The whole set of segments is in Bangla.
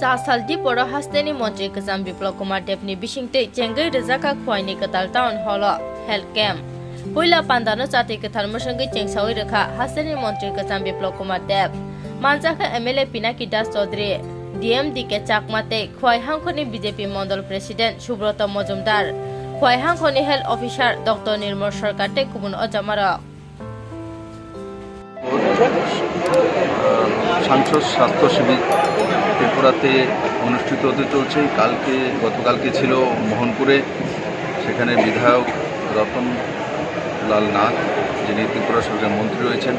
Saldi Poro Hasteni Montre Kazam Biplok Kumar Devni Bishingte Jengai Rezaka Khwaini Katal Town Hall Health Camp. Puila Pandano Chati Katal Mushangi Chengsawi Rekha Hasteni Montre Kazam Biplok Kumar Dev. Manjaka MLA Pinaki Das Chaudhary DMD ke Chakmate Khwai Hangkhoni BJP Mondol President Subrata Mojumdar Khwai Hangkhoni Health Officer Dr. Nirmal Sarkarte Kubun Ojamara সাংসদ স্বাস্থ্য শিবির ত্রিপুরাতে অনুষ্ঠিত হতে চলছে। গতকালকে ছিল মোহনপুরে, সেখানে বিধায়ক রতনলাল নাথ, যিনি ত্রিপুরা সরকারের মন্ত্রী রয়েছেন,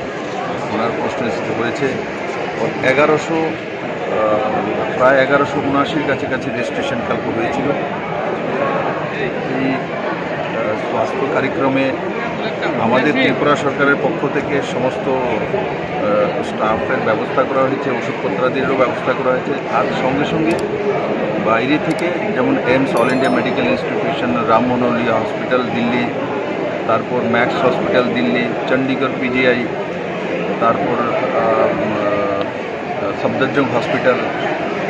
ওনার প্রশ্নস্থিত হয়েছে। প্রায় 1179 কাছাকাছি রেজিস্ট্রেশন কালকে হয়েছিল। এই স্বাস্থ্য কার্যক্রমে আমাদের ত্রিপুরা সরকারের পক্ষ থেকে সমস্ত স্টাফের ব্যবস্থা করা হয়েছে, ওষুধপত্রাদিরও ব্যবস্থা করা হয়েছে। আর সঙ্গে সঙ্গে বাইরে থেকে যেমন AIIMS all India medical institution, Ram Manohar hospital Delhi, তারপর Max hospital Delhi, Chandigarh PGI, তারপর সফদরজং হসপিটাল,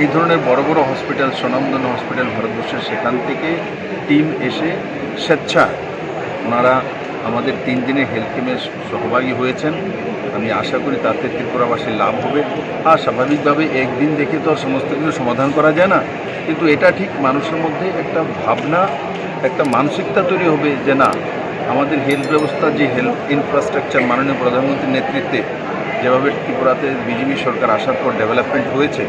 এই ধরনের বড় বড় হসপিটাল, স্বনামধন্য হসপিটাল ভারতবর্ষের, সেখান থেকে টিম এসে স্বেচ্ছা ওনারা আমাদের 3 দিনের হেলথ ক্যাম্পে সহভাগী হয়েছেন। আমি আশা করি তাতে ত্রিপুরাবাসীর লাভ হবে। আর স্বাভাবিকভাবে একদিন দেখে তো সমস্ত কিছু সমাধান করা যায় না, কিন্তু এটা ঠিক মানুষের মধ্যে একটা ভাবনা, একটা মানসিকতা তৈরি হবে যে না, আমাদের হেলথ ব্যবস্থা, যে হেলথ ইনফ্রাস্ট্রাকচার মাননীয় প্রধানমন্ত্রীর নেতৃত্বে যেভাবে ত্রিপুরাতে বিজেপি সরকার আসার পর ডেভেলপমেন্ট হয়েছে,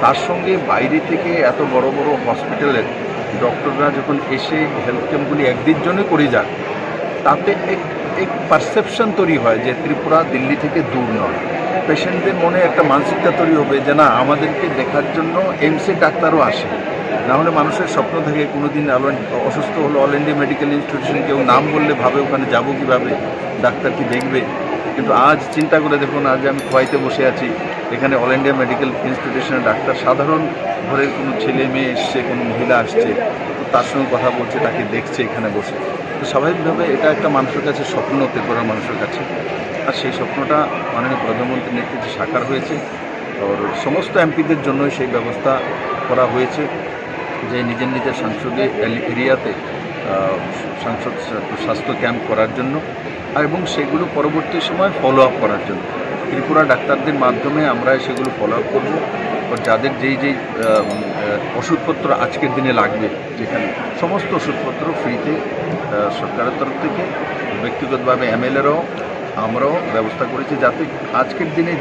তার সঙ্গে বাইরে থেকে এত বড় বড় হসপিটালের ডক্টররা যখন এসে হেলথ ক্যাম্পগুলি একদিন জন্য করে যান, তাতে এক পারসেপশন তৈরি হয় যে ত্রিপুরা দিল্লি থেকে দূর নয়। পেশেন্টদের মনে একটা মানসিকতা তৈরি হবে যে না, আমাদেরকে দেখার জন্য এইমসের ডাক্তারও আসে। না হলে মানুষের স্বপ্ন থাকে কোনোদিন অসুস্থ হলো অল ইন্ডিয়া মেডিকেল ইনস্টিটিউশন, কেউ নাম বললে ভাবে ওখানে যাবো কীভাবে, ডাক্তার কি দেখবে। কিন্তু আজ চিন্তা করে দেখুন, আজ আমি খোয়াইতে বসে আছি, এখানে অল ইন্ডিয়া মেডিকেল ইনস্টিটিউশনের ডাক্তার সাধারণ ঘরের কোনো ছেলে মেয়ে এসছে, কোনো মহিলা আসছে, তার সঙ্গে কথা বলছে, তাকে দেখছে এখানে বসে। তো স্বাভাবিকভাবে এটা একটা মানুষের কাছে স্বপ্ন, ত্রিপুরার মানুষের কাছে। আর সেই স্বপ্নটা মাননীয় প্রধানমন্ত্রীর নেতৃত্বে সাকার হয়েছে। আর সমস্ত এমপিদের জন্যই সেই ব্যবস্থা করা হয়েছে যে নিজের নিজের সংসদীয় এরিয়াতে সাংসদ স্বাস্থ্য ক্যাম্প করার জন্য, এবং সেগুলো পরবর্তী সময় ফলো আপ করার জন্য ত্রিপুরা ডাক্তারদের মাধ্যমে আমরা সেগুলো ফলো আপ করবো। যাদের যেই ওষুধপত্র আজকের দিনে লাগবে, যেখানে সমস্ত ওষুধপত্র ফ্রিতে সরকারের তরফ থেকে, ব্যক্তিগতভাবে এমএলএরাও আমরাও ব্যবস্থা করেছি, যাতে আজকের দিনে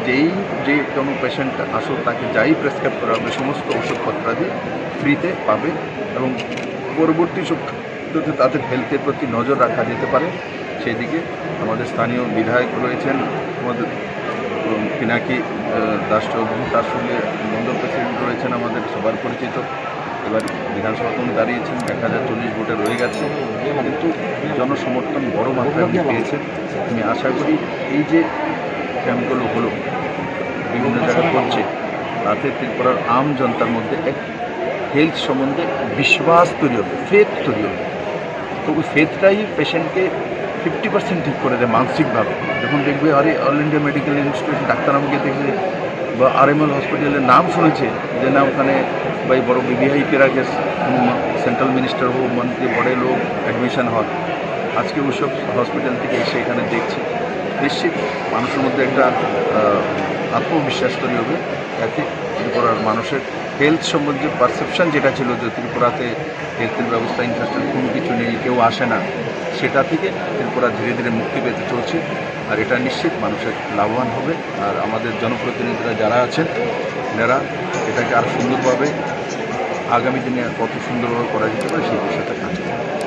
যে কোনো পেশেন্ট আসুক, তাকে যাই প্রেসক্রাইব করা হবে সমস্ত ওষুধপত্রাদি ফ্রিতে পাবে, এবং পরবর্তী সপ্তাহে তাদের হেলথের প্রতি নজর রাখা যেতে পারে সেই দিকে আমাদের স্থানীয় বিধায়ক রয়েছেন, আমাদের পিনাকি দাস চৌধুরী, তার সঙ্গে মন্ডল প্রেসিডেন্ট রয়েছেন আমাদের সবার পরিচিত। এবার বিধানসভাতে উনি দাঁড়িয়েছেন, 1040 ভোটে রয়ে গেছে, কিন্তু জনসমর্থন বড় মাত্রায় উনি পেয়েছেন। আমি আশা করি এই যে ক্যাম্পগুলো হলো, বিভিন্ন জায়গায় করছে, তাতে ত্রিপুরার আম জনতার মধ্যে এক হেলথ সম্বন্ধে বিশ্বাস তৈরি হবে, ফেথ তৈরি হবে। তো ওই ফেথটাই পেশেন্টকে 50% ঠিক করে দেয় মানসিকভাবে। যখন দেখবে আরে all India medical institution doctor আমাকে দেখবে, বা আরএমএল হসপিটালের নাম শুনেছে যে না, ওখানে বা বড় বিবিআইপিরা গেছে, সেন্ট্রাল মিনিস্টার হোক, মন্ত্রী, বড় লোক অ্যাডমিশন হয়, আজকে ওইসব হসপিটাল থেকে এসে এখানে দেখছে, নিশ্চিত মানুষের মধ্যে একটা আত্মবিশ্বাস তৈরি হবে। এতে ত্রিপুরার মানুষের হেলথ সম্বন্ধে পারসেপশন যেটা ছিল যে ত্রিপুরাতে হেলথের ব্যবস্থা, ইনফ্রাস্ট্রাকচার কোনো কিছু নেই, কেউ আসে না, সেটা থেকে ত্রিপুরা ধীরে ধীরে মুক্তি পেতে চলছে। আর এটা নিশ্চিত মানুষের লাভবান হবে। আর আমাদের জনপ্রতিনিধিরা যারা আছেন, এনারা এটাকে আরও সুন্দরভাবে আগামী দিনে কত সুন্দরভাবে করা যেতে পারে সেই বিষয়টা কাজ করবে।